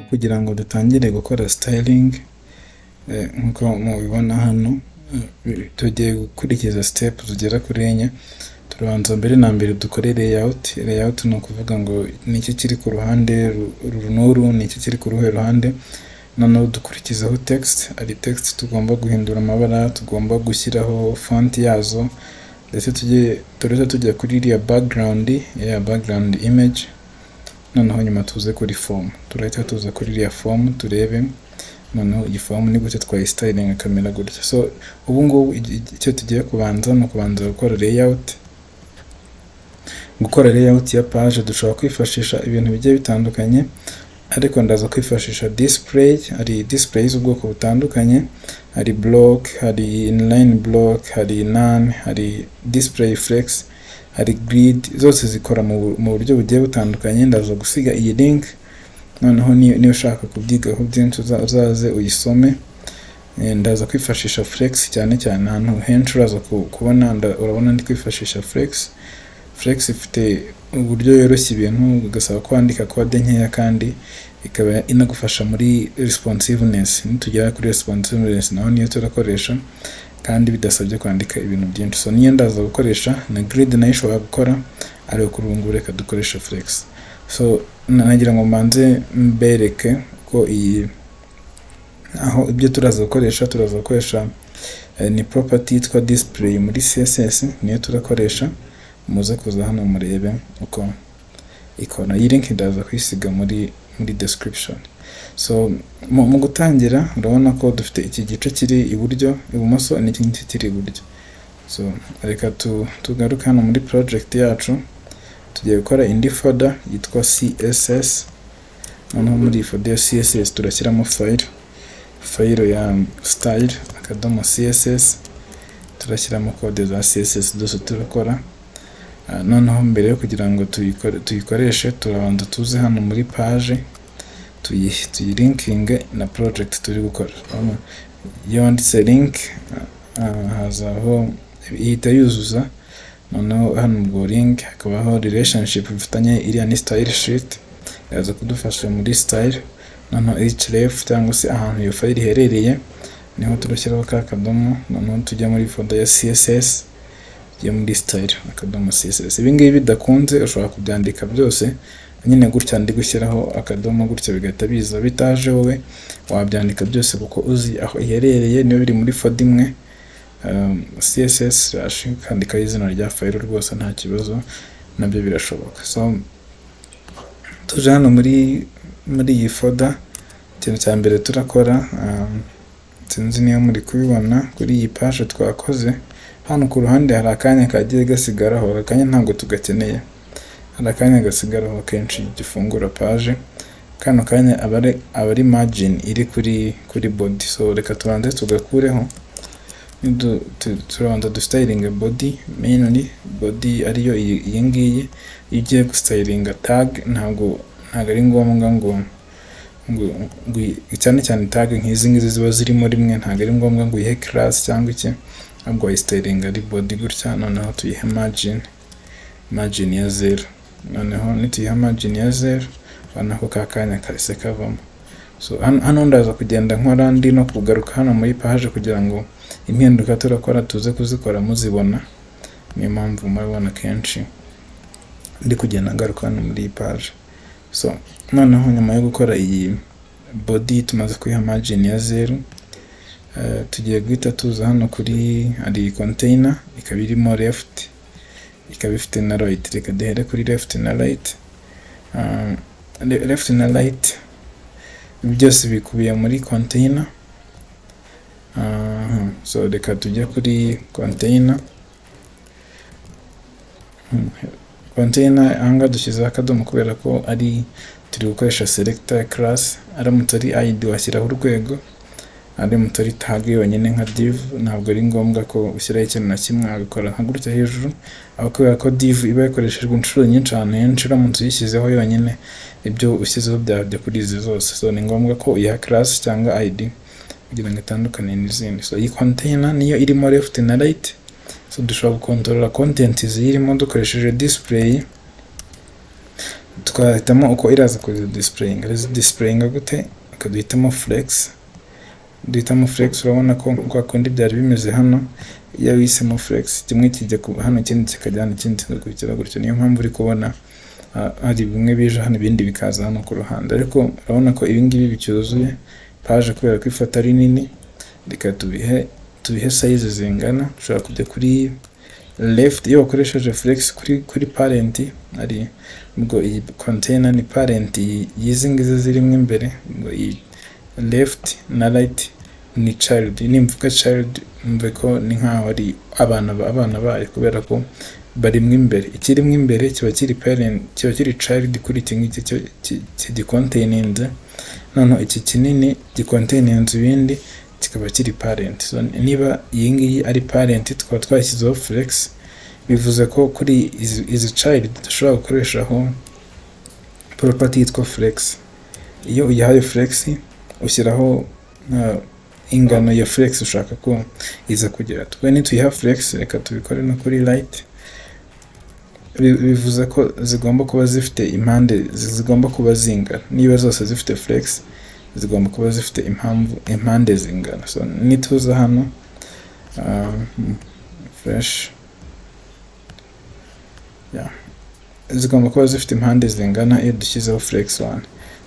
kugira ngo dutangire gukora styling nkuko mubibona hano tugiye gukurikiza step zigera kuri enye. Turabanza mbere na mbere dukore layout. Layout ni ukuvuga ngo niki kiri ku ruhande runuru, niki kiri ku ruhe ruhande. Noneho dukurikizaho text. Ari text tugomba guhindura amabara, tugomba gushyiraho font yazo, ndetse tujya kuri iriya background image. Noneho nyuma tuze kuri form. Turahita tuza kuri iriya form turebe noneho iyi form ni gute twayistyling kamera gutya. So ubu ngubu icyo tugiye kubanza ni ukubanza gukora layout. Gukora layout ya page dushobora kwifashisha ibintu bigiye bitandukanye, ariko ndaza kwifashisha display. Hari display z'ubwoko butandukanye, hari block, hari inline block, hari none, hari display flex, hari grid. Zose zikora mu buryo bugiye butandukanye. Ndaza gusiga iyi link, noneho niyo ushaka kubyigaho byinshi uzaze uyisome. Ndaza kwifashisha flex cyane ahantu henshi uraza kubona, urabona ndi kwifashisha flex. Flex ifite uburyo yoroshya ibintu, ugasaba kwandika code nkeya kandi ikaba inagufasha muri responsiveness. Nitugera kuri responsiveness naho niyo turakoresha kandi bidasabye kwandika ibintu byinshi. So niyo ndaza gukoresha na grid nayo ishobora gukora, ariko kuri ubu ngubu reka dukoresha flex. So nagira ngo mbanze mbereke ko aho ibyo turaza gukoresha ni property yitwa display muri CSS, niyo turakoresha. Muze kuza hano murebe uko ikora. Iyi link ndaza kwisiga muri description. So mu gutangira urabona ko dufite iki gice kiri ibumoso n'ikindi kiri iburyo. So reka tugaruke hano muri project yacu. Tugiye gukora indi folder yitwa CSS. Noneho muri folder ya CSS turashyiramo file ya style .css. Turashyiramo code za CSS zose turakora. Noneho mbere yo kugira ngo tuyikoreshe turabanza tuze hano muri page tuyilinkinge na project turi gukora. Iyo wanditse link hazaho ihita yuzuza. Noneho hano ubwo link hakabaho relationship bifitanye iriya ni style sheet, yaza kudufasha muri style. Noneho href cyangwa se ahantu iyo file iherereye niho turashyiraho ka kadomo. Noneho tujya muri folder ya CSS, tujya muri style .css. Ibi ngibi bidakunze ushobora kubyandika byose nyine gutya, ndi gushyiraho akadomo gutya bigahita biza. Bitaje wowe wabyandika byose kuko uzi aho iherereye, niyo biri muri folder imwe. CSS kandika izina rya file rwose nta kibazo, nabyo birashoboka. So tuje hano muri iyi folder. Ikintu cya mbere turakora, sinzi niyo muri kubibona kuri iyi page twakoze, hano ku ruhande hari akanya kagiye gasigaraho. Akanya ntabwo tugakeneye, hari akanya gasigaraho kenshi gifungura page. Kano kanya aba ari margin iri kuri body. So reka tubanze tugakureho. Turabanza dustyling body, mainly body ariyo iyi ngiyi. Iyo ugiye gustylinga tag ntabwo ari ngombwa ngo cyane tag nk'izi ngizi ziba zirimo rimwe, ntabwo ari ngombwa ngo uyihe class cyangwa iki, ahubwo wayistylinga ari body gutya. Noneho tuyihe margin ya 0. Noneho nituyiha margin ya 0 ubona ko kakanya kahise kavamo. So hano ndaza kugenda nkora ndi no kugaruka hano muri page kugira ngo impinduka turakora tuze kuzikora muzibona. Niyo mpamvu murabona kenshi ndi kugenda ngaruka hano muri page. So noneho nyuma yo gukora iyi body tumaze kuyiha margin ya 0, tugiye guhita tuza hano kuri ari container, ikaba irimo left, ikaba ifite na right. Reka duhere kuri left na right. Left na right byose bikubiye muri container. So reka tujya kuri container. Anga dushyizeho akadomo kubera ko ari turi gukoresha selector class. Aramutse ari id washyiraho urwego, aramutse ari tag yonyine nka div ntabwo ari ngombwa ko ushyiraho ikintu na kimwe, agakora nka gutya hejuru. Aho kubera ko div iba yakoreshejwe inshuro nyinshi ahantu henshi, uramutse uyishyizeho yonyine ibyo ushyizeho byajya kuri izi zose. So ni ngombwa ko uyiha class cyangwa id kugira ngo itandukane n'izindi. So iyi container niyo irimo left na right. So dushobora gukontorora content zirimo dukoresheje display. twahitamo uko iraza displayinga gute, akaduhitamo flex, duhitamo flex. Urabona ko kwa kundi byari bimeze hano, iyo wisemo flex kimwe kijya hano ikindi kikajya hano ikindi kigakurikira gutyo. Niyo mpamvu uri kubona hari bimwe bije hano ibindi bikaza hano ku ruhande, ariko urabona ko ibi ngibi bicyuzuye page kubera ko ifata ari nini. Reka tubihe size zingana. Ushobora kujya kuri left iyo wakoresheje flex kuri parent, ari ubwo iyi container ni parent yizi ngize zirimo imbere, ubwo iyi left na right ni child. Nimvuga child mve ko ni nkaho ari abana bayo kubera ko barimwe imbere. Ikirimo imbere kiba kiri parent, kiba kiri child kuri iki ngiki gicontaininze, noneho iki kinini gicontaininze ibindi kikaba kiri parent. So niba iyi ngiyi ari parent tukaba twashyizeho flex, bivuze ko kuri izi child dushobora gukoreshaho property yitwa flex. Iyo uyihaye flex ushyiraho ingano ya flex ushaka ko iza kugera. Twe nituyiha flex, reka tubikore no kuri right. Bivuze ko zigomba kuba zifite impande zigomba kuba zingana. Niba zose zifite flex zigomba kuba zifite impande zingana. So nituza hano fresh, zigomba kuba zifite impande zingana iyo dushyizeho flex 1.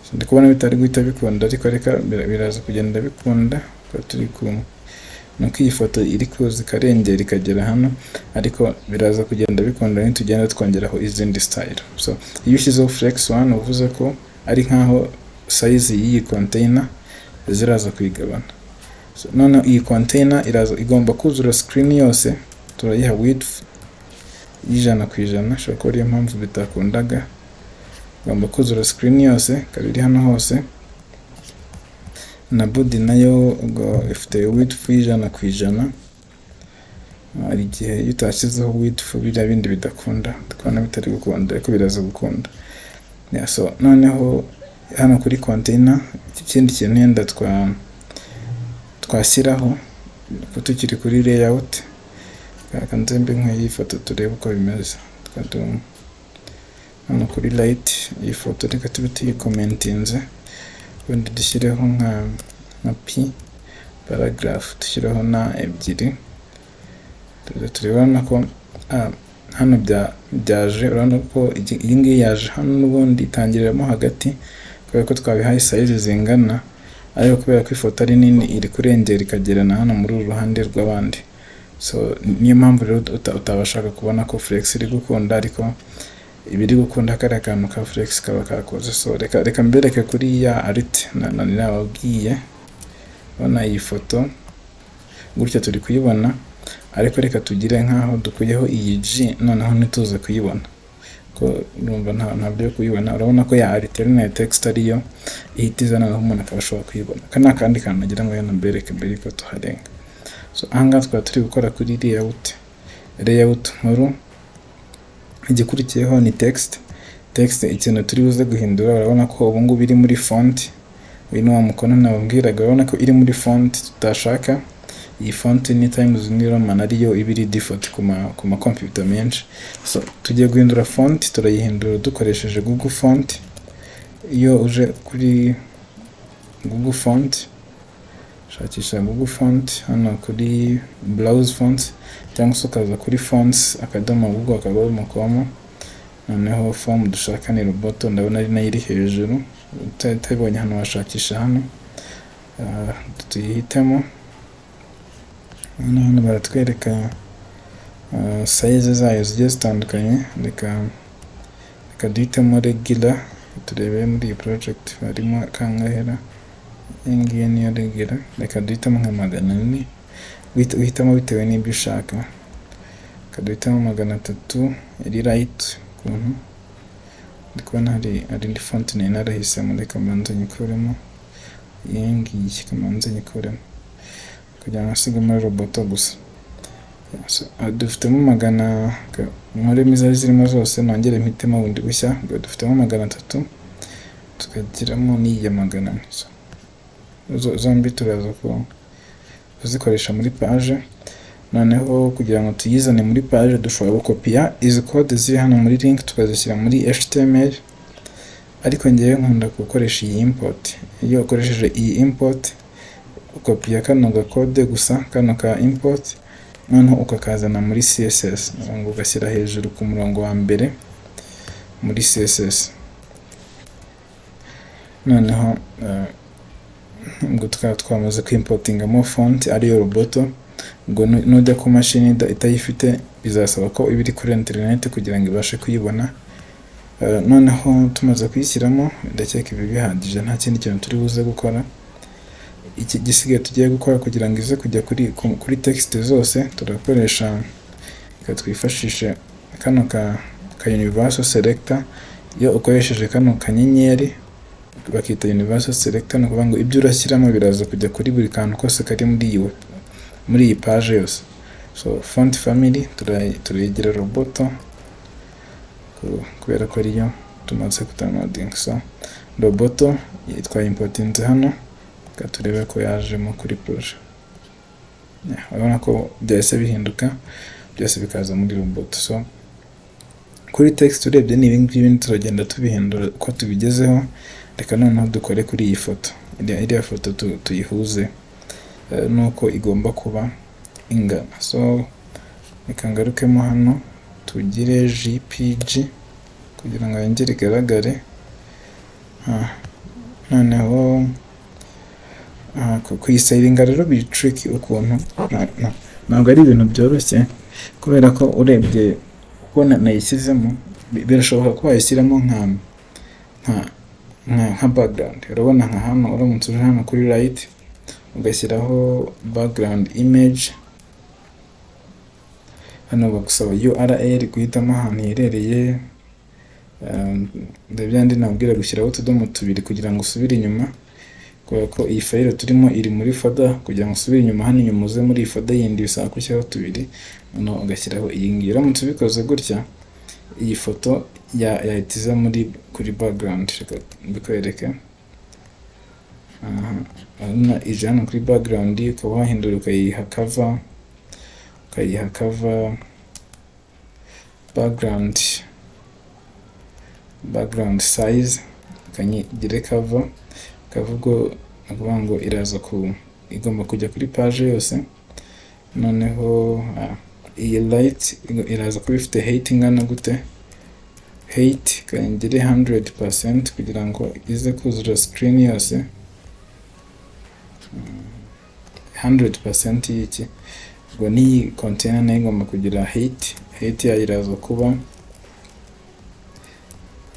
So ndikubona bitari guhita bikunda, ariko reka biraza kugenda bikunda ko turi nuko iyi foto iri kuza ikarengera ikagera hano, ariko biraza kugenda bikunda nitugenda twongeraho izindi style. So iyo ushyizeho flex 1 uvuze ko ari nkaho size y'iyi container ziraza kwigabana. So none iyi container igomba kuzura screen yose. Turayiha width 100%. Shaka ariyo mpamvu bitakundaga. Igomba kuzura screen yose kabiri hano hose, na body nayo ifite width 100%. Ari gihe utashyizeho width biriya bindi bidakunda, tukabona bitari gukunda, ariko biraza gukunda. So noneho hano kuri container ikindi kintu yenda twashyiraho ko tukiri kuri layout. Kanze mbe nk'iyi foto turebe uko bimeze. Hano kuri light iyi foto reka tube tuyikomentinze, ubundi dushyireho nka p paragraph, dushyiraho na ebyiri. Turabona ko hano byaje. Urabona ko iyi ngiyi yaje hano n'ubundi itangiriramo hagati kubera ko twabihaye size zingana, ariko kubera ko ifoto ari nini iri kurengera ikagerana hano muri uru ruhande rw'abandi. So niyo mpamvu rero utabashaka kubona ko flex iri gukunda, ariko ibiri gukunda kari akantu ka flex kaba kakoze. So reka mbereke kuri ya art nababwiye. Ubona iyi foto gutya turi kuyibona, ariko reka tugire nkaho dukuyeho iyi G, noneho ntituze kuyibona ko numva ntabyo kuyibona. Urabona ko ya alternate text ariyo ihita izana aho umuntu akaba ashobora kuyibona. Kana kandi nagira ngo yanambereke mbere ko tuharenga. So ahangaha twaba turi gukora kuri layout nkuru. Igikurikiyeho ni text. Ikintu turi buze guhindura, urabona ko ubu ngubu iri muri font. Uyu ni wa mukono nababwiraga, urabona ko iri muri font tutashaka. Iyi font ni Times New Roman ariyo ibiri default ku ma computer menshi. So tugiye guhindura font, turayihindura dukoresheje Google Font. Iyo uje kuri Google Font, shakisha Google Font hano kuri browse fonts, cyangwa se ukaza kuri fonts Google akadomo.com. Noneho form dushaka ni roboto, ndabona ari nayo iri hejuru. Utabonye hano washakisha hano, tuyihitemo. Hano baratwereka size zayo zigiye zitandukanye. Reka duhitemo regular, turebe muri iyi project harimo kangahera. Iyi niyo regular, reka duhitemo nka 400. Uhitamo bitewe n'ibyo ushaka. Reka duhitemo 300 iri right kuntu. Ndikubona hari indi font narahisemo, reka mbanze nyikuremo. Iyi ngiyi kamanze nyikuremo kugira ngo asige muri roboto gusa. So dufitemo 100 nkore mizari zirimo zose, nongere mpitemo bundi bushya. Dufitemo 300 tukagiramo n'iya 400. So zombi turaza kuzikoresha muri page. Noneho kugira ngo tuyizane muri page dushobora gukopiya izi code ziri hano muri link tukazishyira muri HTML. ariko ngewe nkunda gukoresha iyi import. Iyo ukoresheje iyi import ukopiya kano gakode gusa, kano ka import, noneho ukakazana muri CSS ngo ugashyira hejuru ku murongo wa mbere muri CSS. Noneho ngo twamaze kwimportingamo font ariyo roboto, ngo nujya ku mashini itayifite bizasaba ko iba iri kuri internet kugira ngo ibashe kuyibona. Noneho tumaze kuyishyiramo, ndakeka ibi bihagije, nta kindi kintu turi buze gukora. Iki gisigaye tugiye gukora kugira ngo ize kujya kuri text zose, turakoresha twifashishe kano ka universal selector. Iyo ukoresheje kano kanyenyeri bakita universal selector, ni ukuvuga ngo ibyo urashyiramo biraza kujya kuri buri kantu kose kari muri iyi page yose. So font family turayigira roboto kubera ko ariyo tumaze kudownloading. So roboto twayimportinze hano, turebe ko yajemo kuri projet. Urabona ko byahise bihinduka, byose bikaza muri roboto. So kuri text urebye ni ibingibi turagenda tubihindura uko tubigezeho. Reka noneho dukore kuri iyi foto. Iriya foto tuyihuze nuko igomba kuba ingana. So reka ngarukemo hano tugire JPG kugira ngo yongere igaragare. Noneho kuyisayiringa rero biri tricky ukuntu, ntabwo ari ibintu byoroshye, kubera ko urebye uko nayishyizemo birashoboka ko wayishyiramo nka background. Urabona nka hano, uramutse uje hano kuri right ugashyiraho background image, hano bagusaba URL guhitamo ahantu iherereye. Ndabyandi nabwira gushyiraho utudomo tubiri kugira ngo usubire inyuma, kubera ko iyi file turimo iri muri folder. Kugira ngo usubire inyuma hano inyuma uze muri iyi folder yindi bisaba gushyiraho tubiri, noneho ugashyiraho iyi ngiyi. Uramutse ubikoze gutya, iyi foto yahitiza kuri background. Reka mbikwereke. Ije hano kuri background, ukaba wahindura ukayiha cover background size, ukanyigire cover ukuvuga ngo iraza igomba kujya kuri page yose. Noneho iyi light iraza kuba ifite height ingana gute, height kayingire 100% kugira ngo ize kuzura screen yose. 100% y'iki, ubwo ni container nayo igomba kugira height yayo iraza kuba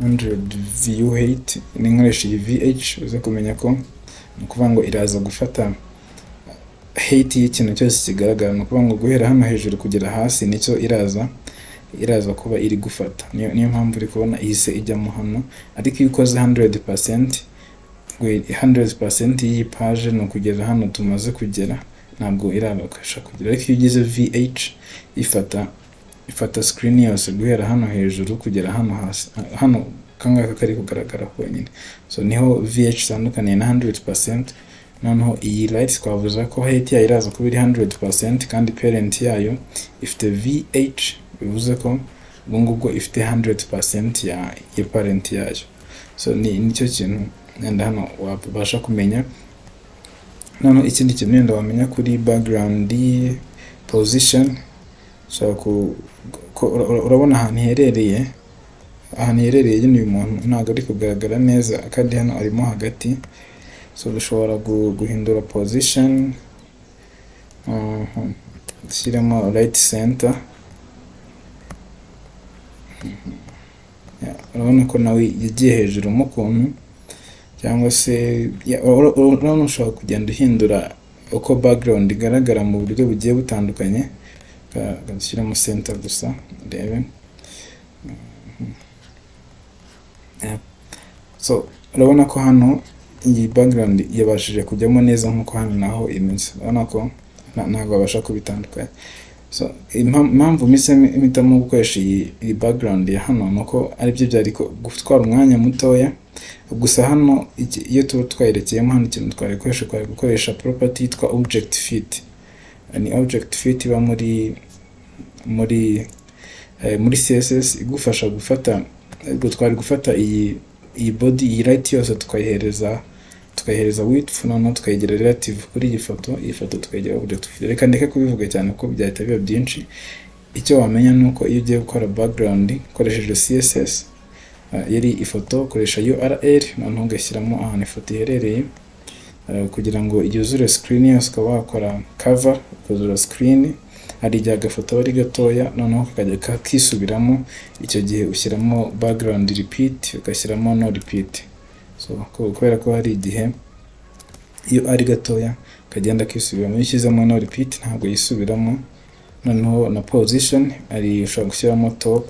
100 view height. Ni nkoresha iyi VH uze kumenya ko ni ukuvuga ngo iraza gufata height y'ikintu cyose kigaragara. Ni ukuvuga ngo guhera hano hejuru kugera hasi nicyo iraza kuba iri gufata. Niyo mpamvu uri kubona ihise ijyamo hano. Ariko iyo ukoze 100% y'iyi page ni ukugera hano tumaze kugera, ntabwo irabasha kugera. Ariko iyo ugize VH ifata screen yose guhera hano hejuru kugera hano hasi. Hano kangaka kari kugaragara konyine. So niho VH itandukaniye na 100%. Noneho iyi light twavuze ko height yayo iraza kuba iri 100% kandi parent yayo ifite VH, bivuze ko ubwo ngubwo ifite 100% ya parent yayo. So nicyo kintu nenda hano wabasha kumenya. Noneho ikindi kintu nenda wamenya kuri background position. So urabona ahantu iherereye nyine uyu muntu ntabwo ari kugaragara neza, kandi hano arimo hagati. So dushobora guhindura position, dushyiramo right center. Urabona ko nawe yagiye hejuru mu kuntu, cyangwa se urabona ushobora kugenda uhindura uko background igaragara mu buryo bugiye butandukanye. Dushyiramo center gusa urebe. So urabona ko hano iyi background yabashije kujyamo neza nkuko hano naho imeze. Urabona ko ntabwo babasha kubitandukanya. So impamvu mpitamo gukoresha iyi background ya hano nuko aribyo byari gutwara umwanya mutoya. Gusa hano iyo tuba twayerekeyemo hano ikintu twari gukoresha property yitwa object fit. Ni object fit iba muri CSS igufasha gufata, twari gufata iyi iyi body iyi right yose tukayihereza width, noneho tukayigira relative kuri iyi foto tukayigira object. Reka ndeke kubivuga cyane ko byahita biba byinshi. Icyo wamenya nuko iyo ugiye gukora background ukoresheje CSS yari ifoto, ukoresha URL noneho ugashyiramo ahantu ifoto iherereye kugira ngo yuzure screen yose. Ukaba wakora cover ukuzura screen, hari igihe agafoto ari gatoya noneho kakajya kakisubiramo, icyo gihe ushyiramo background repeat ugashyiramo no repeat. So kubera ko hari igihe iyo ari gatoya kagenda kisubiramo, iyo ushyizemo no repeat ntabwo yisubiramo. Noneho na position ari ushobora gushyiramo top,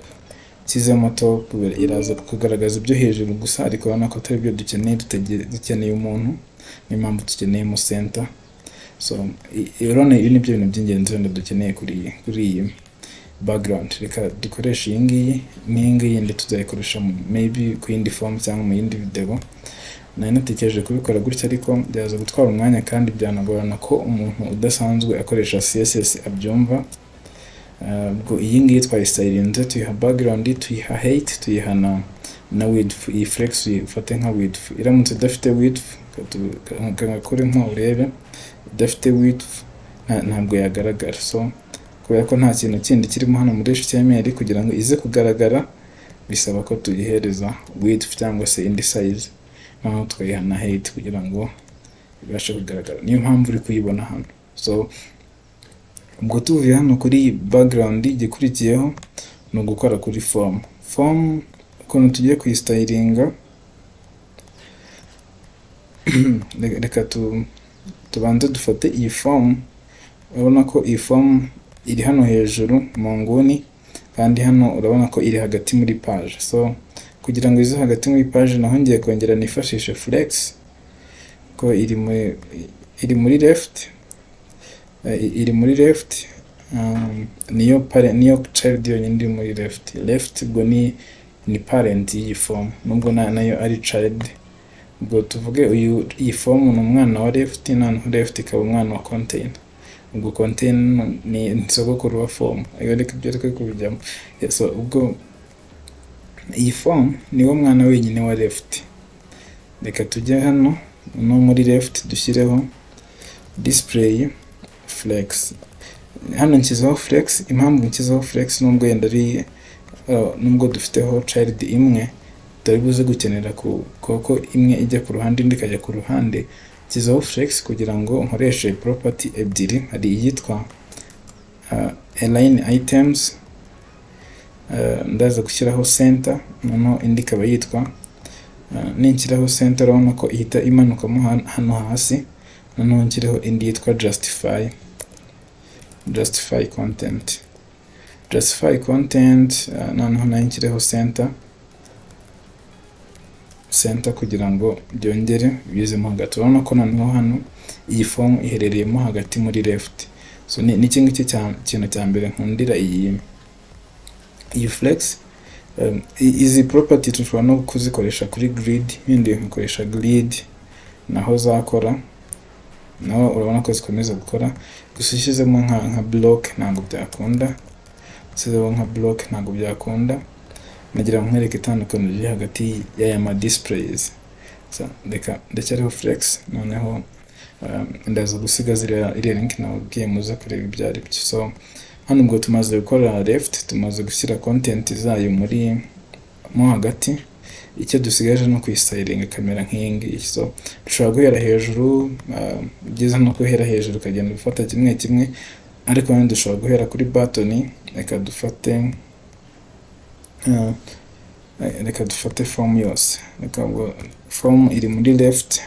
ushyizemo top iraza kugaragaza ibyo hejuru gusa, ariko urabona ko atari byo dukeneye umuntu, niyo mpamvu dukeneyemo center. So urabona ibi ni byo bintu by'ingenzi wenda dukeneye kuri iyi background. Reka dukoresha iyi ngiyi yindi tuzayikoresha maybe ku yindi form cyangwa mu yindi video. Nari natekereje kubikora gutya ariko byaza gutwara umwanya kandi byanagorana ko umuntu udasanzwe akoresha CSS abyumva. Ubwo iyi ngiyi twayistylinze, tuyiha background, tuyiha height, tuyiha na width. Iyi flex uyifate nka width. Iramutse idafite width kagakore nko urebe, idafite width ntabwo yagaragara. So kubera ko nta kintu kindi kirimo hano muri HTML, kugira ngo ize kugaragara bisaba ko tuyihereza width cyangwa se indi size, noneho tukayiha na height kugira ngo ibashe kugaragara. Niyo mpamvu uri kuyibona hano. So ubwo tuvuye hano kuri background, igikurikiyeho ni ugukora kuri form. Ukuntu tugiye kuyistylinga, reka tubanze dufate iyi form. Urabona ko iyi form iri hano hejuru mu nguni, kandi hano urabona ko iri hagati muri page. So kugira ngo ize hagati muri page naho ngiye kongera nifashishe flex ko iri muri left, niyo child yonyine iri muri left. Ubwo ni parent y'iyi form, nubwo nayo ari child. Ubwo tuvuge iyi form ni umwana wa left, noneho left ikaba umwana wa contain. Ubwo contain ni sogokuru wa form. Reka ibyo reka kubijyamo. So ubwo iyi form niwo mwana wenyine wa left. Reka tujye hano no muri left dushyireho display flex. Hano nshyizeho flex. Impamvu nshyizeho flex nubwo yenda ari nubwo dufiteho child imwe, tutari buze gukenera kuko imwe ijya ku ruhande indi ikajya ku ruhande. Nshyizeho flex kugira ngo nkoreshe property ebyiri. Hari iyitwa align items, ndaza gushyiraho center, noneho indi ikaba yitwa ninshyiraho center urabona ko ihita imanukamo hano hasi. Noneho nshyireho indi yitwa justify content, noneho nayo nshyireho center kugira ngo byongere bizemo hagati. Urabona ko noneho hano iyi form iherereyemo hagati muri left. So ni kintu cya mbere nkundira iyi flex. Izi property tushobora no kuzikoresha kuri grid, yindi nkoresha grid naho zakora, naho urabona ko zikomeza gukora. Gusa ushyizemo nka block ntabwo byakunda, nagira ngo nkwereke itandukaniro riri hagati y'aya ma displays. So reka ndacyariho flex, noneho ndaza gusiga iriya link nababwiye muze kureba ibyo ari byo. So hano ubwo tumaze gukora left, tumaze gushyira content zayo mo hagati. Icyo dusigaje no kuyistylinga kamera nk'iyi ngiyi. So dushobora guhera hejuru, byiza no guhera hejuru ukagenda ufata kimwe kimwe, ariko hano dushobora guhera kuri button. Reka dufate form yose. Form iri muri left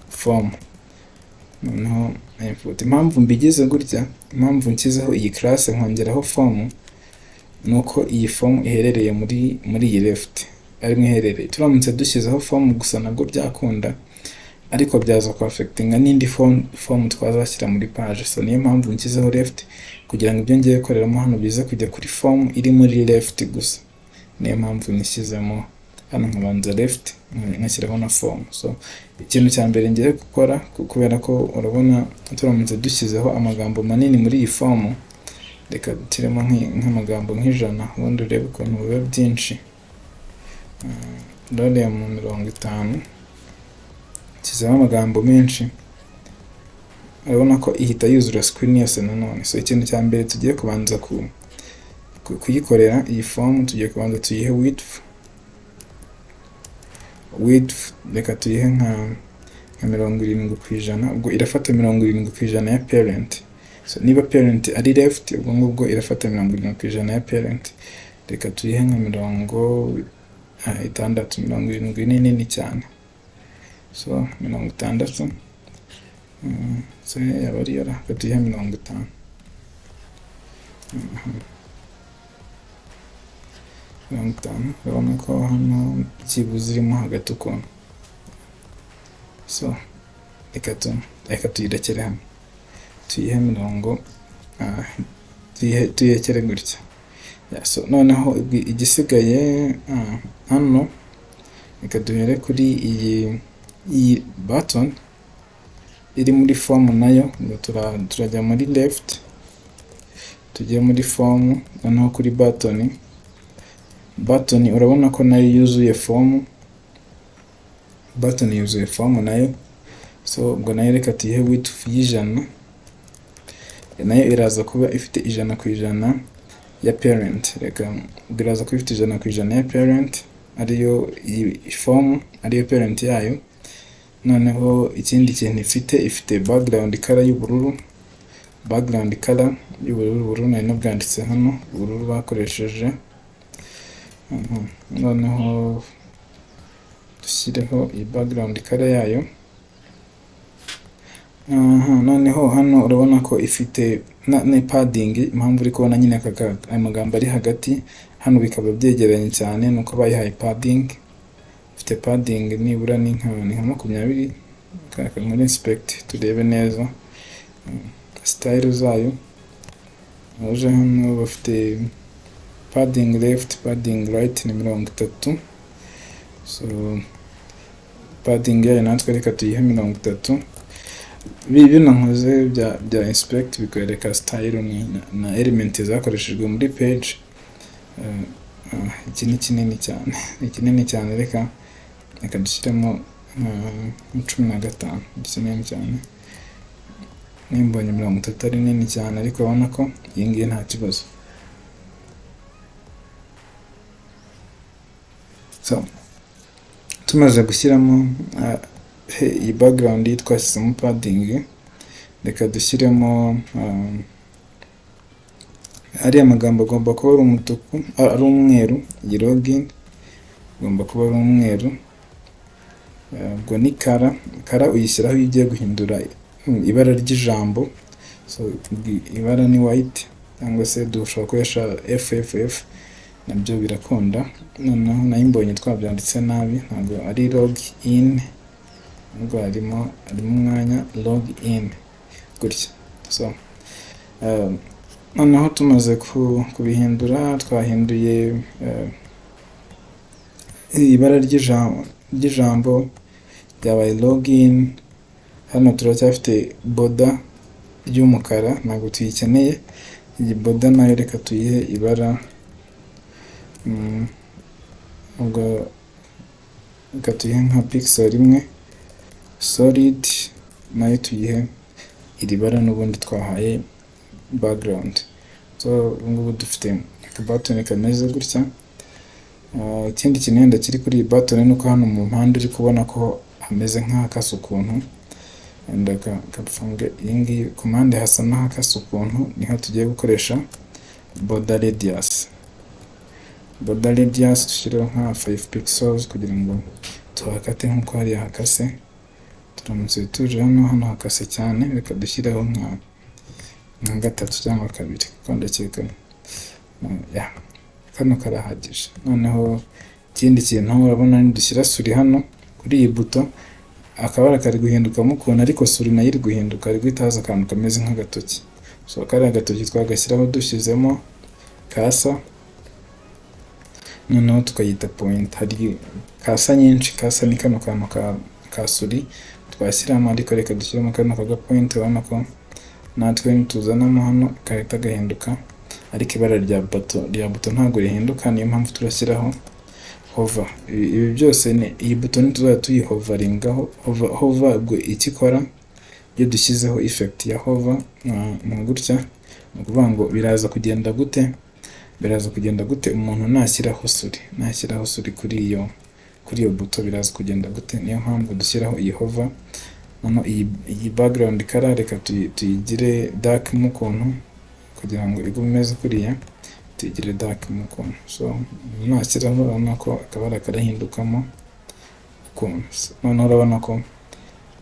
form, noneho input. Impamvu mbigize gutya, impamvu nshyizeho iyi class nkongeraho form, nuko iyi form iherereye muri iyi left, ari iherereye. Turamutse dushyizeho form gusa nabwo byakunda, ariko byaza ku affectinga n'indi form twazashyira muri page. So niyo mpamvu nshyizeho left kugira ngo ibyo ngiye gukoreramo hano bize kujya kuri form iri muri left gusa. Niyo mpamvu nishyizemo hano nkabanza left nkashyiraho na form. So ikintu cya mbere ngiye gukora, kubera ko urabona turamutse dushyizeho amagambo manini muri iyi form, reka dutiremo nk'amagambo nk'ijana, ubundi urebe ukuntu biba byinshi. ndabona mu 50 kizamo amagambo menshi, urabona ko ihita yuzura screen yose nanone. So ikintu cya mbere tugiye kubanza kuyikorera iyi form, tugiye kubanza tuyihe width reka tuyihe nka 70%, ubwo irafata 70% ya parent. So niba parent ari left, ubwo ngubwo irafata 70% ya parent. Reka tuyihe nka 60, 70 ni nini cyane. So 60 so yaba ari yara, reka tuyihe 50. Urabona ko hano ikibuze irimo hagati ukuntu. So reka tuyirekere hamwe, tuyihe 70, tuyekere gutya. So noneho igisigaye hano reka duhere kuri iyi button iri muri form nayo, turajya muri left, tugiye muri form, noneho kuri button urabona ko nayo yuzuye form, button yuzuye form nayo. So ubwo nayo reka tuyihe width y'ijana, nayo iraza kuba ifite 100% ya parent. Reka biraza kuba ifite 100% ya parent, ariyo iyi form, ariyo parent yayo. Noneho ikindi kintu ifite background color y'ubururu, ubururu nari nabwanditse hano, ubururu bakoresheje. Noneho dushyireho iyi background color yayo. Noneho hano urabona ko ifite na padding, impamvu uri kubona nyine aya magambo ari hagati hano bikaba byegeranye cyane, nuko bayihaye padding. Ifite padding nibura ni nka 20. Kaka muri inspect turebe neza style zayo. Aje hano bafite padding left, padding right ni 30. So padding yayo natwe reka tuyihe 30. Bino nkoze bya inspect bikwereka style na element zakoreshejwe muri page. Iki ni kinini cyane, reka dushyiremo 15. Kinini cyane, nimbonye 30 ari nini cyane, ariko urabona ko iyi ngiyi nta kibazo. So tumaze gushyiramo iyi background twashyizemo padding, reka dushyiremo ariya magambo agomba kuba ari umutuku, ari umweru. Iyi login agomba kuba ari umweru. Ubwo ni kara uyishyiraho iyo ugiye guhindura ibara ry'ijambo. So ibara ni white, cyangwa se dushobora gukoresha FFF, nabyo birakunda. Noneho nayimbonye twabyanditse nabi, ntabwo ari login, ubwo harimo umwanya login gutya. So noneho tumaze kubihindura, twahinduye ibara ry'ijambo ryabaye login. Hano turacyafite border ry'umukara, ntabwo tuyikeneye. Iyi border nayo reka tuyihe ibara, ubwo reka tuyihe nka pixel 1 solid, nayo tuyihe iri bara n'ubundi twahaye background. So ngubu dufite button kameze gutya. Ikindi kintu wenda kiri kuri iyi button nuko hano mu mpande uri kubona ko hameze nk'ahakase ukuntu, wenda kafunge iyi ngiyi ku mpande hasa n'ahakase ukuntu. Niho tugiye gukoresha border radius. Dushyiraho nka 5 pixels kugira ngo tuhakate nk'uko hari hakase. Turamutse tuje hano hakase cyane, reka dushyireho nka 3 cyangwa 2, kuko ndakeka kano karahagije. Noneho ikindi kintu urabona ni dushyira Sura hano kuri iyi buto, akabara kari guhindukamo ukuntu, ariko Sura nayo iri guhinduka, ari guhita haza akantu kameze nk'agatoki. So kariya gatoki twagashyiraho dushyizemo kasa, noneho tukayita point. Hari kasa nyinshi, kasa ni kano kantu ka Sura twashyiramo, ariko reka dushyiramo kano kaga point. Urabona ko natwe nituzanamo hano kahita gahinduka, ariko ibara rya buto ntabwo rihinduka. Niyo mpamvu turashyiraho hover. Ibi byose ni iyi button tuzajya tuyihovaringaho. Hover ubwo icyo ikora iyo dushyizeho effect ya hover mu gutya, ni ukuvuga ngo biraza kugenda gute umuntu nashyiraho suri kuri iyo buto, biraza kugenda gute. Niyo mpamvu dushyiraho iyi hover. Noneho iyi background color reka tuyigire dark mu kuntu kugira ngo igume imeze kuriya, tuyigire dark mu kuntu. So nashyiraho urabona ko akabara karahindukamo ukuntu. Noneho urabona ko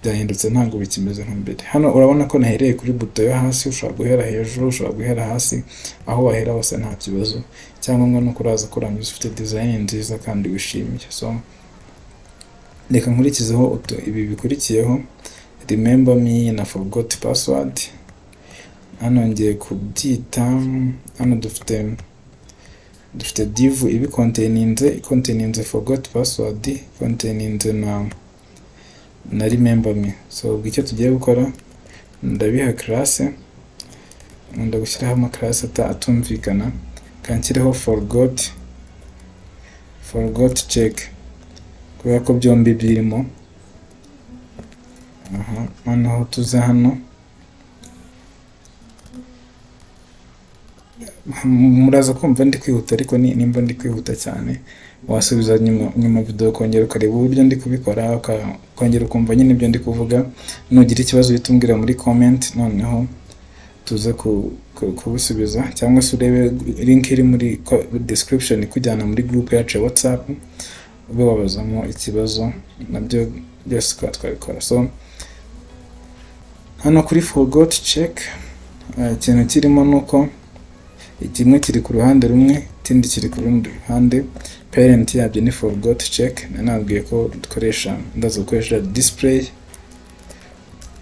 byahindutse, ntabwo bikimeze nka mbere. Hano urabona ko nahereye kuri buto yo hasi, ushobora guhera hejuru, ushobora guhera hasi, aho wahera hose nta kibazo. Cyangwa nuko uraza kurangiza ufite design nziza kandi wishimiye. So reka nkurikizeho ibi bikurikiyeho, remember me na forgot password. Hano ngiye kubyita, hano dufite div ibi containinze forgot password, containinze na remember me. So ubwo icyo tugiye gukora, ndabiha class, ndagushyiraho ama class atumvikana, kanshyiraho forgot check, kubera ko byombi birimo. Noneho tuze hano, muraza kumva ndi kwihuta, ariko nimba ndi kwihuta cyane wasubiza nyuma video kongera ukareba uburyo ndi kubikora, kongera ukumva nyine ibyo ndi kuvuga. Nugira ikibazo uhita umbwira muri comment, noneho tuze kubisubiza, cyangwa se urebe link iri muri description ikujyana muri group yacu ya WhatsApp, ube wabazamo ikibazo, nabyo byose twabikora. So hano kuri forgot check, ikintu kirimo nuko kimwe kiri ku ruhande rumwe, ikindi kiri ku rundi ruhande. Parent yabyo ni forgot check. Nanabwiye ko ndaza gukoresha display,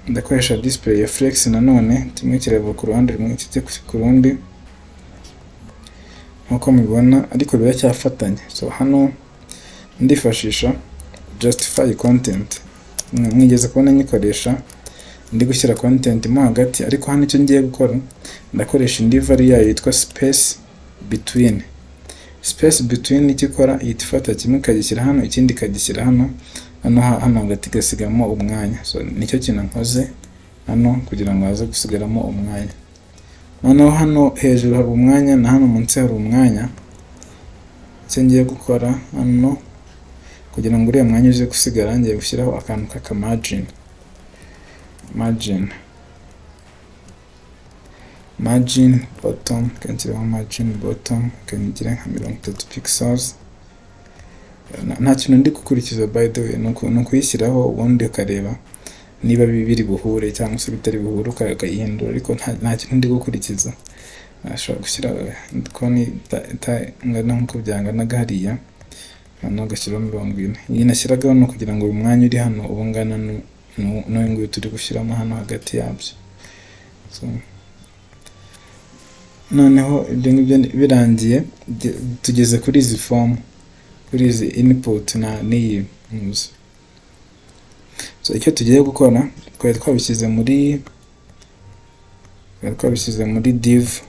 ndakoresha display ya flex. Nanone kimwe kirava ku ruhande rumwe, kijya ku rundi, nkuko mubibona, ariko biracyafatanye. So hano ndifashisha justify content, mwigeze kubona nyikoresha ndi gushyira content mo hagati, ariko hano icyo ngiye gukora, ndakoresha indi value yayo yitwa space between. Space between icyo ikora, ifata kimwe kagishyira hano, ikindi kagishyira hano hagati gasigamo umwanya. So nicyo kintu nkoze hano kugira ngo haze gusigaramo umwanya. Noneho hano hejuru hari umwanya na hano munsi hari umwanya. Icyo ngiye gukora hano kugira ngo uriya mwanya uze gusigara, ngiye gushyiraho akantu k'aka margin bottom, kanshyiraho margin bottom, kanyigira nka 30 pixels. Nta kintu ndi gukurikiza by the way, ni ukuyishyiraho ubundi ukareba niba biri buhure cyangwa se bitari buhure ukayihindura, ariko nta kintu ndi gukurikiza. Ashobora gushyira koni ngana nkuko byanganaga hariya, hano gashyiraho 40. Iyi nashyiragaho no kugira ngo uyu mwanya uri hano ubungana n'uyu nguyu turi gushyiramo hano hagati yabyo. So noneho ibyo ngibyo birangiye, tugeze kuri izi form, kuri izi input n'iyi news. So icyo tugiye gukora, twari twabishyize muri div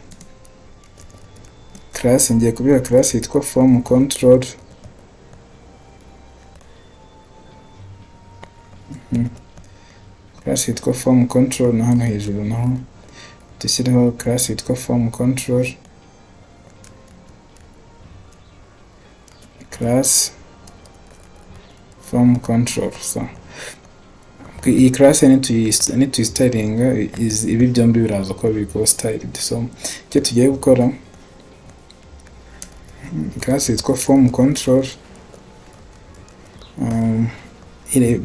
class. Ngiye kubiha class yitwa form control. Class yitwa form control, na hano hejuru naho dushyiraho class yitwa form control. Class form control. So iyi class ni styling, ibi byombi biraza ko biko styled. So icyo tugiye gukora, class yitwa form control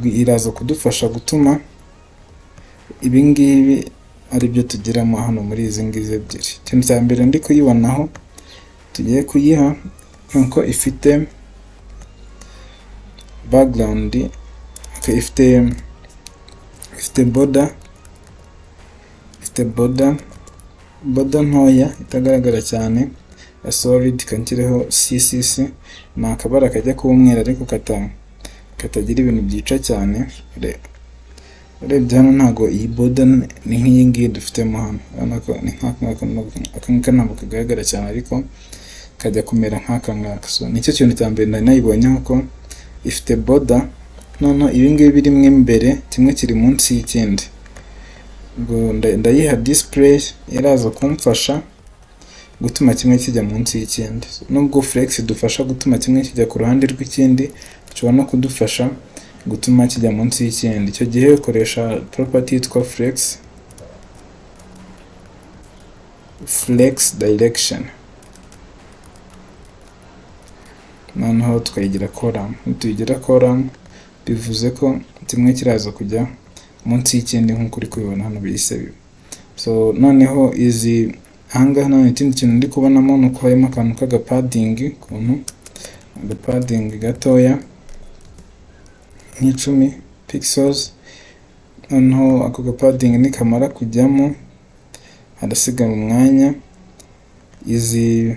iraza kudufasha gutuma ibi ngibi ari byo tugiramo hano muri izi ngizi ebyiri. Ikintu cya mbere ndi kuyibonaho, tugiye kuyiha nkuko ifite background, ifite border ntoya itagaragara cyane ya solid, kankireho CSS. Ni akabara kajya kuba umweru ariko katagira ibintu byica cyane. Urebye hano ntago iyi border ni nk'iyi ngiyi dufitemo hano, urabona ko ni nk'aka ntabwo kagaragara cyane, ariko kajya kumera nk'aka ngaka. So nicyo kintu cya mbere nari nayibonyeho ko ifite border, noneho ibi ngibi birimo imbere kimwe kiri munsi y'ikindi. Ubwo ndayiha display iraza kumfasha gutuma kimwe kijya munsi y'ikindi. Nubwo flex dufasha gutuma kimwe kijya ku ruhande rw'ikindi, dushobora no kudufasha gutuma kijya munsi y'ikindi. Icyo gihe ukoresha property yitwa flex direction, noneho tukayigira column. Tuyigira column bivuze ko kimwe kiraza kujya munsi y'ikindi nk'uko uri kubibona hano bihise biba. So noneho izi ahangaha none ikindi kintu ndi kubonamo ni uko harimo akantu k'agapadding, agapadding gatoya nk'icumi pixels. Noneho ako gapadding nikamara kujyamo harasigara umwanya. Izi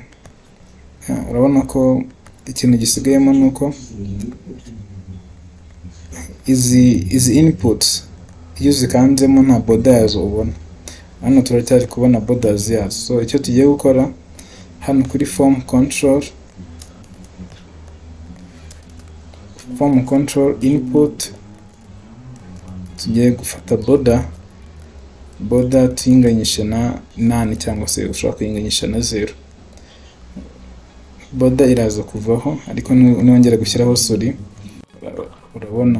urabona ko ikintu gisigayemo ni uko izi inputs iyo zikanzemo nta border yazo ubona. Hano turacyari kubona borders yazo. So icyo tugiye gukora hano kuri form control input, tugiye gufata border tuyinganyisha na 8 cyangwa se ushobora kuyinganyisha na 0. Border iraza kuvaho, ariko niwongera gushyiraho suri urabona,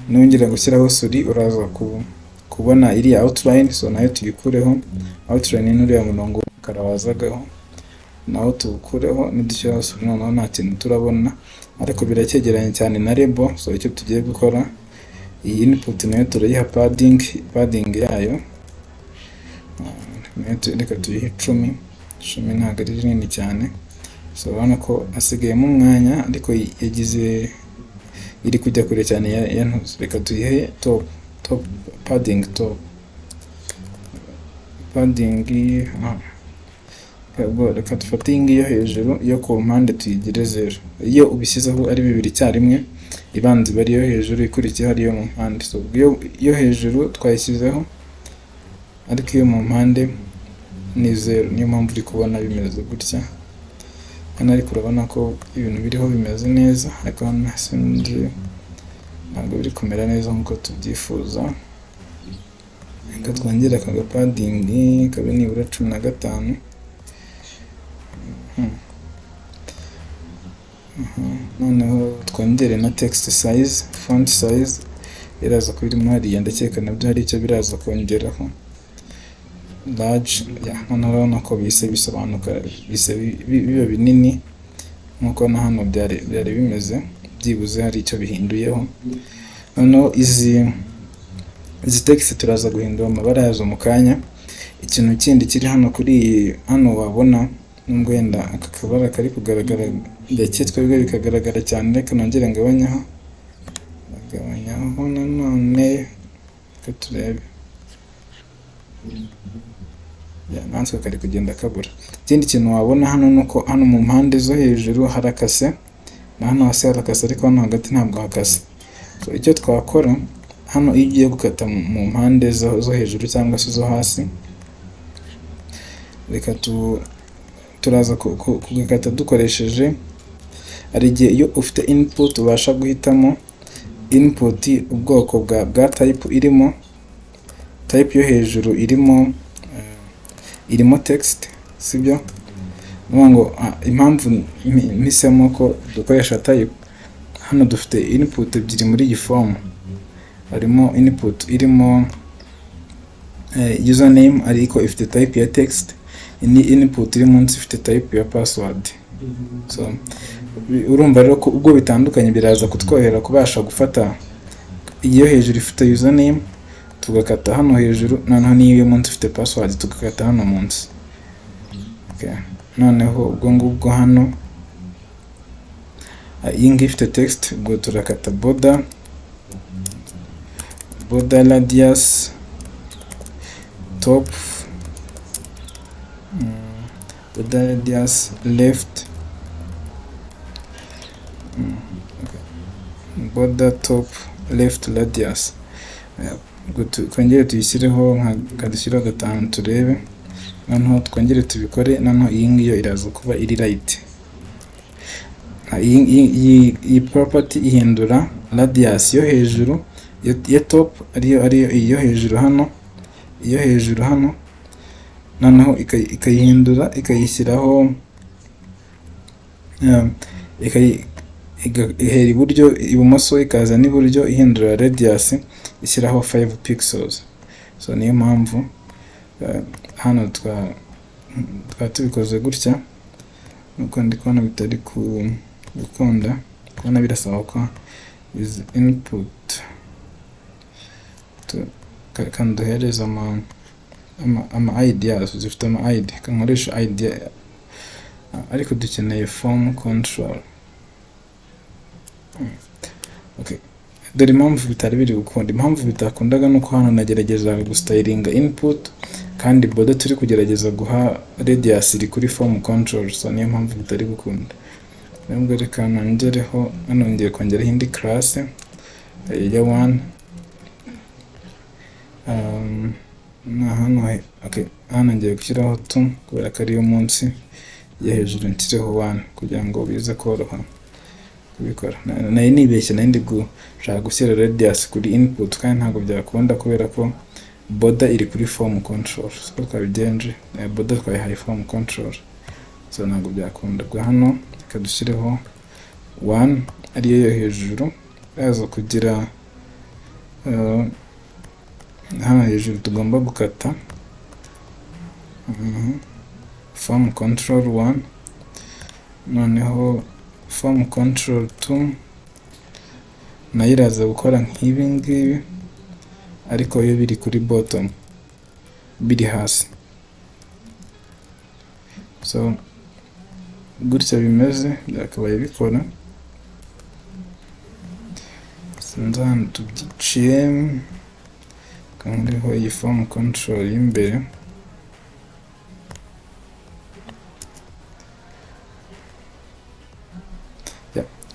niwongera gushyiraho suri uraza kubona iriya outline. So nayo tuyikureho, outline n'uriya murongo karawazagaho naho tuwukureho, nidushyiraho suri noneho nta kintu turabona, ariko biracyegeranye cyane na label. So icyo tugiye gukora, iyi input nayo turayiha padding yayo, reka tuyihe 10 ntabwo ari rinini cyane. So urabona ko hasigayemo umwanya, ariko yagize iri kujya kure cyane ya ntuzi. Reka tuyihe top padding reka dufate iyi ngiyi yo hejuru, iyo ku mpande tuyigire 0. Iyo ubishyizeho ari bibiri icyarimwe, ibanza iba ariyo hejuru, ikurikiyeho ariyo mu mpande. So iyo hejuru twayishyizeho, ariko iyo mu mpande ni 0. Niyo mpamvu uri kubona bimeze gutya hano, ariko urabona ko ibintu biriho bimeze neza, ariko hano sinzi ntabwo biri kumera neza nk'uko tubyifuza. Reka twongere aka gapadding kabe nibura 15. Noneho twongere na text size, font size iraza kuba irimo hariya, ndakeka nabyo hari icyo biraza kongeraho large. Hano urabona ko bise bisobanuka, bise biba binini nk'uko na hano byari bimeze, byibuze hari icyo bihinduyeho. Noneho izi text turaza guhindura amabara yazo mu kanya. Ikintu kindi kiri hano hano wabona, nubwo wenda aka kabara kari kugaragara gake, twebwe bikagaragara cyane, reka nongere ngabanyaho nanone, reka turebe. Nanswe kari kugenda kabura. Ikindi kintu wabona hano nuko hano mu mpande zo hejuru harakase, na hano hasi harakase, ariko hano hagati ntabwo hakase. So icyo twakora hano, iyo ugiye gukata mu mpande zo hejuru cyangwa se zo hasi, reka turaza kugakata dukoresheje, hari igihe iyo ufite input ubasha guhitamo input ubwoko bwa type irimo. Type yo hejuru irimo text, sibyo? Ngo impamvu mpisemo ko dukoresha type, hano dufite input ebyiri muri iyi form. Harimo input irimo username ariko ifite type ya text, ni input iri munsi ifite type ya password. So urumva rero ko ubwo bitandukanye biraza kutwohera kubasha gufata iyo hejuru ifite username tugakata hano hejuru, noneho niyo munsi ifite password tugakata hano munsi. Okay. Noneho ubwo ngubwo hano iyi ngiyi ifite text, ubwo turakata border radius top, border radius left, border top left radius. Twongere tuyishyireho kadushyiraho 5 turebe. noneho twongere tubikore. Noneho iyi ngiyo iraza kuba iri right. Iyi property ihindura radius yo hejuru ya top, ariyo iyo hejuru hano, noneho ikayihindura ikayishyiraho ihera ibumoso ikaza n'iburyo, ihindura radius ishyiraho 5 pixels. So niyo mpamvu hano tubikoze gutya, nuko ndi kubona bitari gukunda, kubona birasaba ko is input kandi duhereza ama ideas, zifite ama id, kankoresha idea, ariko dukeneye form control. Okay, dore impamvu bitari biri gukunda. Impamvu bitakundaga nuko hano nagerageza gustylinga input kandi border turi kugerageza guha radius iri kuri form control, so niyo mpamvu bitari gukunda. Nubwo reka nongereho, hano ngiye kongeraho indi class ya 1 hano. Okay, hano ngiye gushyiraho 2 kubera ko ariyo munsi ya hejuru, nshyireho 1 kugira ngo bize koroha kubikora. Nayo nibeshye, nayo ndi gushaka gushyira radius kuri input kandi ntabwo byakunda kubera ko border iri kuri form control. So twabigenje, border twayihaye form control, so ntabwo byakunda. Bwa hano reka dushyireho 1 ariyo yo hejuru, yaza kugira hano hejuru tugomba gukata form control 1, noneho form control 2 nayo iraza gukora nk'ibi ngibi, ariko yo biri kuri bottom, biri hasi. So gutya bimeze, byakabaye bikora. Sinzi hano tubyiciye, kandiho iyi form control y'imbere.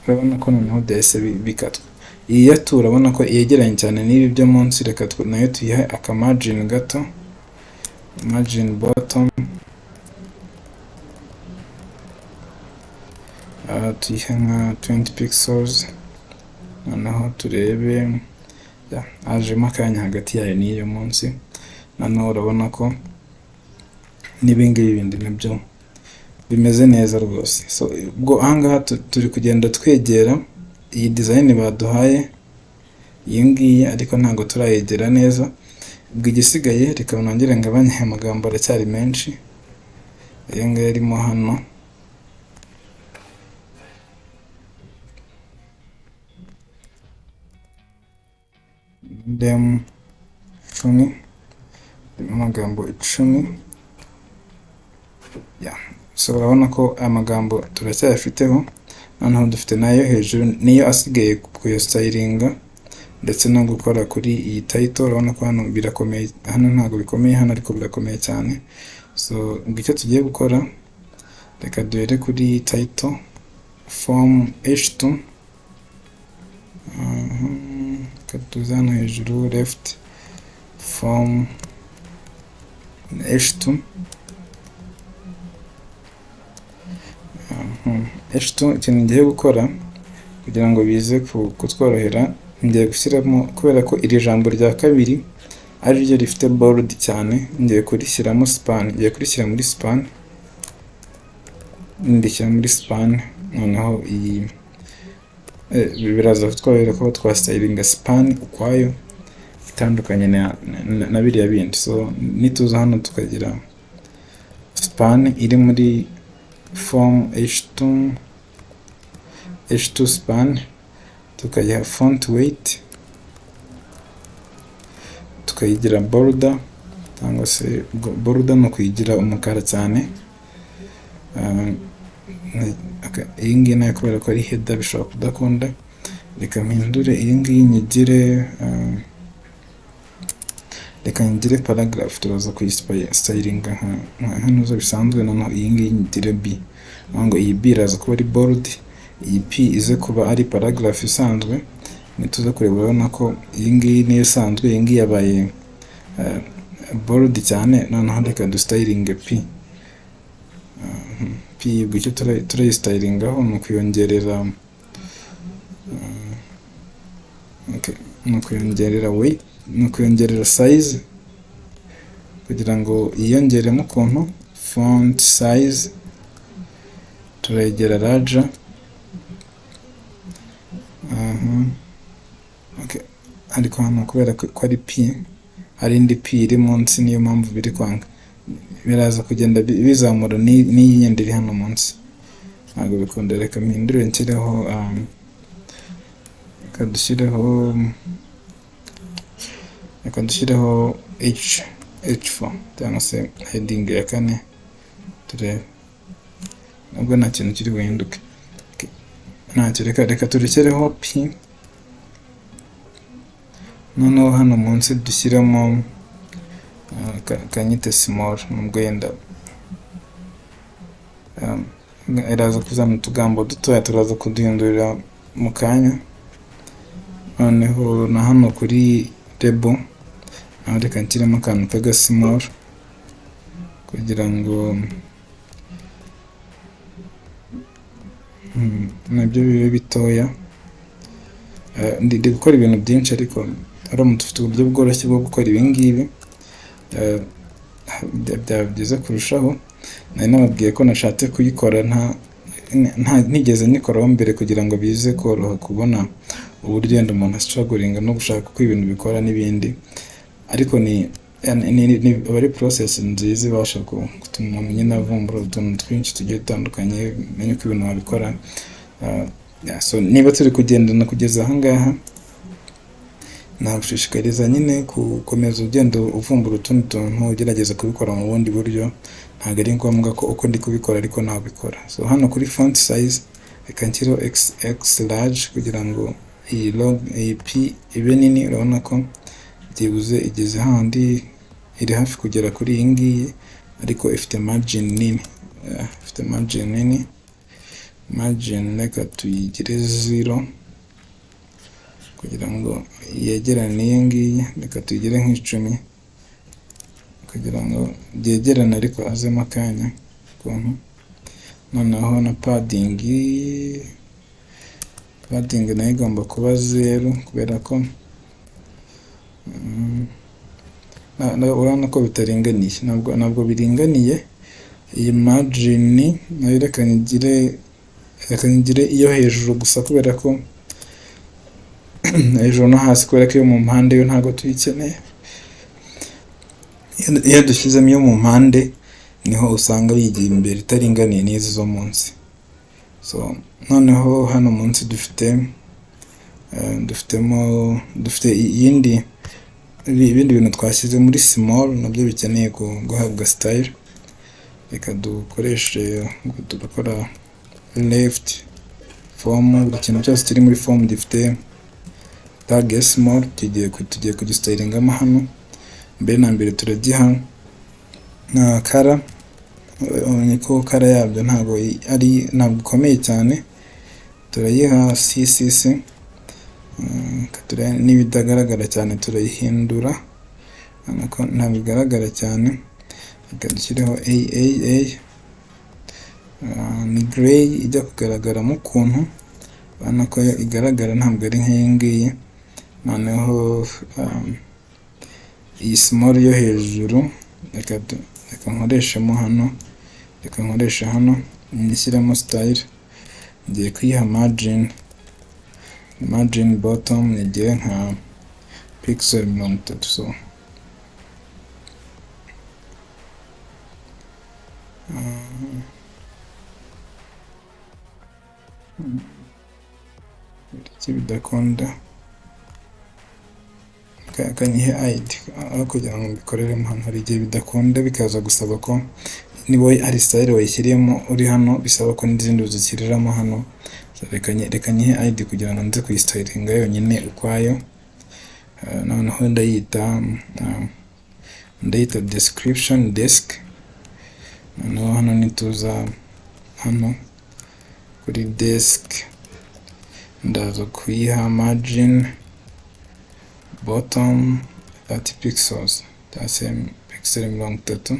Urabona ko noneho byahise bikatwa. Iyi ya turabona ko yegeranye cyane n'ibi byo munsi, reka nayo tuyihe aka margin gato, margin bottom, tuyihe nka 20 pixels. Noneho turebe hajemo akanya hagati yayo n'iyo munsi. Noneho urabona ko n'ibingibi bindi nabyo bimeze neza rwose. So ubwo ahangaha turi kugenda twegera iyi design baduhaye, iyi ngiyi, ariko ntabwo turayegera neza. Ubwo igisigaye reka nongere ngabanye amagambo, aracyari menshi. Aya ngaya arimo hano, dem 10, amagambo 10. So urabona ko amagambo turacyayafiteho. Noneho dufite nayo hejuru, niyo asigaye kuyastylinga ndetse no gukora kuri iyi title. Urabona ko hano birakomeye, hano ntabwo bikomeye, hano ariko birakomeye cyane. So icyo tugiye gukora, reka duhere kuri title form h2, tuza hano hejuru left form h2. H2 ikintu ngiye gukora kugira ngo bize kutworohera, ngiye gushyiramo, kubera ko iri jambo rya kabiri ari ryo rifite bold cyane, ngiye kurishyiramo span, ngiye kurishyira muri span, ndishyira muri span. Noneho iyi biraza kutworohera ko twastylinga span ukwayo itandukanye na biriya bindi. So nituza hano tukagira span iri muri form h2 span, tukayiha font weight, tukayigira border, cyangwa se border no kuyigira umukara cyane. Iyi ngiyi nayo kubera ko ari header bishobora kudakunda, reka mpindure iyi ngiyi nyigire, reka ngire paragraph, turaza kuyistylinga hano zo bisanzwe. Noneho iyi ngiyi nyigire b, ngo iyi b iraza kuba ari bold, iyi p ize kuba ari paragraph isanzwe. Nituza kureba urabona ko iyi ngiyi niyo isanzwe, iyi ngiyi yabaye bold cyane, noneho reka dustylinge p icyo turayistylingaho ni ukuyongerera weight, ni ukuyongerera size kugira ngo yiyongeremo ukuntu. Font size turayegera larger. Ariko hano kubera ko ari p, hari indi p iri munsi, niyo mpamvu biri kwanga, biraza kugenda bizamura n'iyi yindi iri hano munsi, ntabwo bikunda. Reka mpindure nshyireho reka dushyireho h4 cyangwa se heading ya 4 turebe, nubwo nta kintu kiri buhinduke. Ntacyo, reka turekereho p. Noneho hano munsi dushyiramo kanyite small, nubwo yenda iraza kuzana utugambo dutoya, turaza kuduhindurira mu kanya. Noneho na hano kuri label naho reka nshyiremo akantu kaga small kugira ngo nabyo bibe bitoya. Ndi gukora ibintu byinshi, ariko aramutse ufite uburyo bworoshye bwo gukora ibi ngibi byaba byiza kurushaho. Nari nababwiye ko nashatse kuyikora ntigeze nyikoraho mbere kugira ngo bize koroha kubona uburyo yenda umuntu strugglinga no gushaka uko ibintu bikora n'ibindi, ariko ni ari process nziza ibasha gutuma umuntu nyine avumbura utuntu twinshi tugiye dutandukanye, menye uko ibintu wabikora. So niba turi kugendana kugeza aha ngaha, nagushishikariza nyine gukomeza ugenda uvumbura utundi tuntu, ugerageza kubikora mu bundi buryo. Ntabwo ari ngombwa ko uko ndi kubikora ariko nabikora. So hano kuri font size reka nshyiraho x large kugira ngo iyi p ibe nini. Urabona ko byibuze igeze handi, iri hafi kugera kuri iyi ngiyi, ariko ifite margin nini. Margin reka tuyigire 0 kugira ngo yegerane n'iyi ngiyi. Reka tuyigire nk'icumi kugira ngo byegerane ariko azemo akanya ukuntu. Noneho na padding nayo igomba kuba 0 kubera ko urabona ko bitaringaniye, ntabwo biringaniye. Iyi margin nayo reka ngire iyo hejuru gusa, kubera ko hejuru no hasi, kubera ko iyo mu mpande yo ntabwo tuyikeneye. Iyo dushyizemo iyo mu mpande niho usanga yigiye imbere itaringaniye n'izi zo munsi. So noneho hano munsi dufite ibindi bintu twashyize muri small, nabyo bikeneye guhabwa style. Reka dukoreshe tugakora left form. Buri kintu cyose kiri muri form gifite tag ya small, tugiye kugistylingamo hano. Mbere na mbere turagiha na color. Ubonye ko color yabyo ntabwo ikomeye cyane, turayiha CCC. N'ibitagaragara cyane turayihindura, nako ntabwo bigaragara cyane. Reka dushyireho AAA, ni gray ijya kugaragaramo ukuntu, urabona ko igaragara ntabwo ari nk'iyi ngiyi. Noneho iyi small yo hejuru reka nkoreshemo hano, nishyiramo style. Ngiye kuyiha margin bottom nigire nka pixel 30. So iki bidakunda kanyihe id aho kugira ngo mbikoreremo hano. Hari igihe bidakunda bikaza gusaba ko niba ari style wayishyiriyemo uri hano, bisaba ko n'izindi uzishyiriramo hano. Reka nyihe id kugira ngo nze kuyistylinga yonyine ukwayo. Noneho ndayita description desk. Noneho hano nituza hano kuri desk, ndaza kuyiha margin bottom 30 pixels, pixel 30.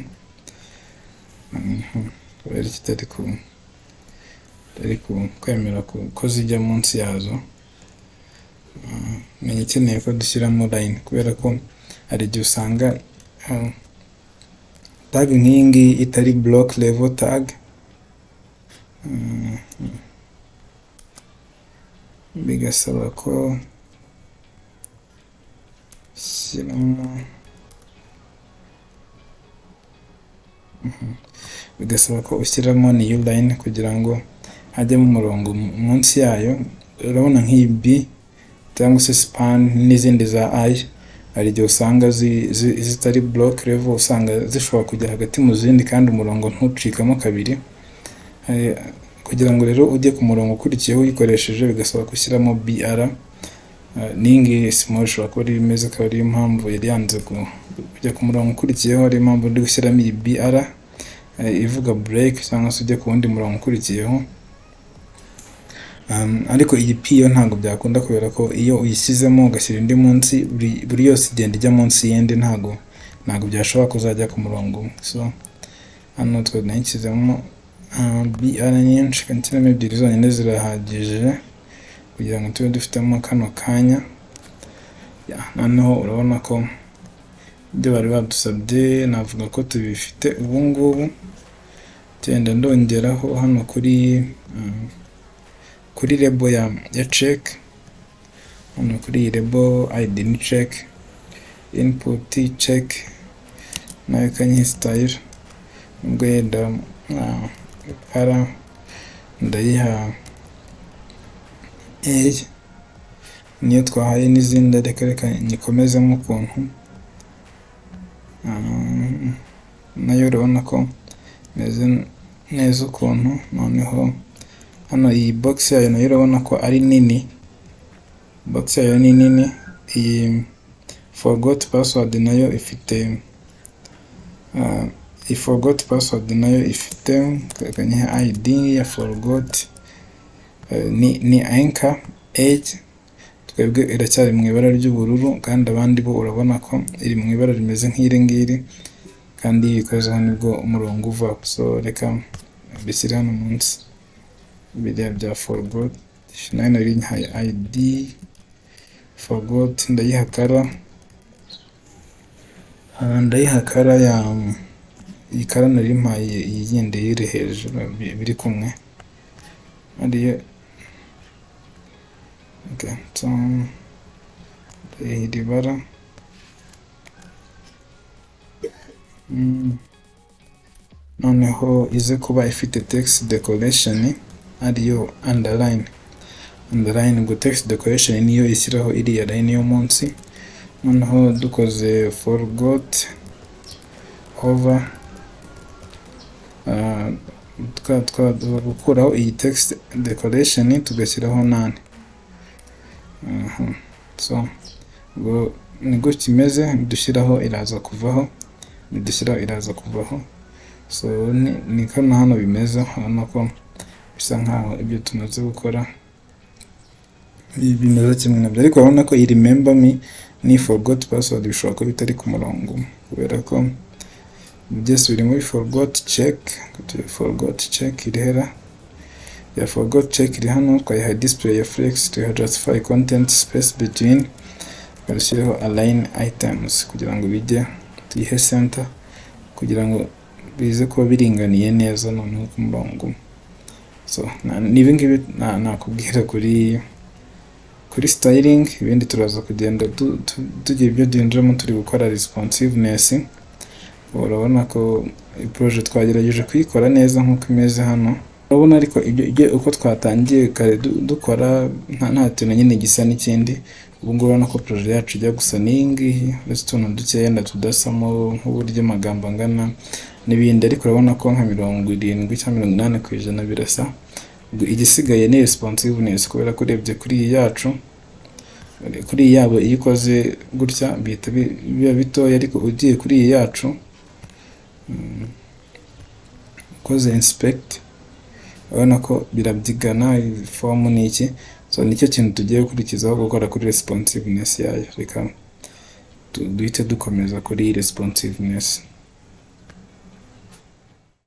Kubera kitari kwemera ko zijya munsi yazo. Menya ikeneye ko dushyiramo line kubera ko hari igihe usanga tag nk'iyi ngiyi itari block level tag. Bigasaba ko ushyiramo new line kugira ngo hajyemo umurongo munsi yayo. Urabona nk'iyi B cyangwa se span n'izindi za I, hari igihe usanga zitari block level, usanga zishobora kujya hagati mu zindi kandi umurongo ntucikamo kabiri. Kugira ngo rero ujye ku murongo ukurikiyeho uyikoresheje bigasaba gushyiramo BR. Ningi small ishobora kuba imeze akaba ariyo mpamvu yari yanze kujya ku murongo ukurikiyeho, ari impamvu ndi gushyiramo iyi BR ivuga break cyangwa se ujye ku wundi murongo ukurikiyeho. Ariko iyi P yo ntabwo byakunda kubera ko iyo uyishyizemo ugashyira indi munsi, buri yose igenda ijya munsi y'indi, ntabwo byashobora kuzajya ku murongo. So hano twe nayishyizemo BR nyinshi, kandi nshyiramo ebyiri zonyine zirahagije kugira ngo tube dufitemo kano kanya. Noneho urabona ko ibyo bari badusabye navuga ko tubifite ubu ngubu. Genda ndongeraho hano kuri label ya check. Hano kuri iyi label ID ni check, input check, nayo kanyi style ubwo yenda para ndayiha A, niyo twahaye n'izindi. Reka nyikomezemo ukuntu nayo urabona ko meze neza ukuntu. Noneho hano iyi box yayo nayo urabona ko ari nini, box yayo ni nini. Iyi forgot password nayo ifite forgot password nayo ifite kanyiha ID ya forgot ni anchor age. Twebwe iracyari mu ibara ry'ubururu kandi abandi bo urabona ko iri mu ibara rimeze nk'iri ngiri, kandi ikozeho nibwo umurongo uva. So reka bishyire hano munsi biriya bya forgot. Nayo nari nyihaye ID forgot, ndayiha kara ya iyi kara nari mpaye iyi yindi iri hejuru biri kumwe ariyo. Okay, so iri bara noneho ize kuba ifite text decoration ariyo underline. Ubwo text decoration niyo ishyiraho iriya line yo munsi. Noneho dukoze forgot over gukuraho iyi text decoration tugashyiraho none. So ubwo niko kimeze, dushyiraho iraza kuvaho, So ni kano hano bimeze. Urabona ko bisa nkaho ibyo tumaze gukora bimeze kimwe nabyo, ariko urabona ko iyi remember me ni forgot password bishobora kuba bitari ku murongo kubera ko byose biri muri forgot check. Irihera ya forgot check iri hano, twayiha display ya flex, tuyiha justify content space between, twashyireho align items kugira ngo bijye, tuyihe center kugira ngo bize kuba biringaniye neza noneho ku murongo. So nibi ngibi nakubwira kuri styling. Ibindi turaza kugenda tugira ibyo duhinduramo turi gukora responsiveness. Urabona ko project twagerageje kuyikora neza nk'uko imeze hano. Urabona ariko ibyo uko twatangiye kare dukora nta kintu nyine gisa n'ikindi. Ubu ngubu urabona ko project yacu ijya gusa n'ingi, uretse utuntu dukeya tudasamo nk'uburyo amagambo angana n'ibindi, ariko urabona ko nka 70 cyangwa 80% birasa. Igisigaye ni responsiveness kubera ko urebye kuri iyi yacu, kuri iyi yabo iyo ikoze gutya bihita biba bitoya, ariko ugiye kuri iyi yacu ukoze inspect urabona ko birabyigana form n'iki. So nicyo kintu tugiye gukurikizaho gukora kuri responsiveness yayo. Reka duhite dukomeza kuri responsiveness.